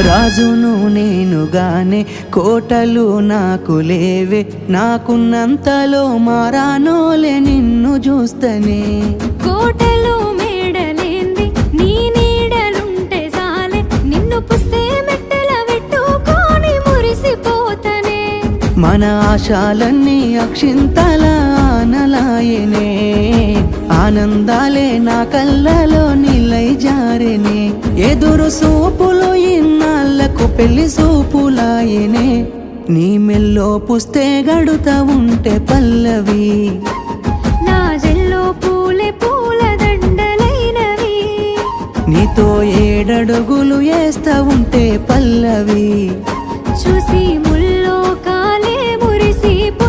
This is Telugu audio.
రాజును నేనుగానే కోటలు నాకు లేవే, నాకున్నంతలో మారానోలే నిన్ను చూస్తనే. కోటలు మేడలేంది నీ నీడలుంటే సాలే, నిన్ను పుస్తే మెట్టెల పెట్టుకొని మురిసిపోతనే. మన ఆశాలన్నీ అక్షింతల ఆనలాయనే, ఆనందాలే నా కళ్ళలో నిలై జారెనే. ఎదురు సూపులు ఇన్నాళ్లకు పెళ్లి సూపులాయనే, నీ మెల్లో పుస్తే గడుతా ఉంటే పల్లవి, నా జల్లో పూలే పూల దండలైనవి. నీతో ఏడడుగులు వేస్తా ఉంటే పల్లవి, చూసి ముల్లో కాలే మురిసిపో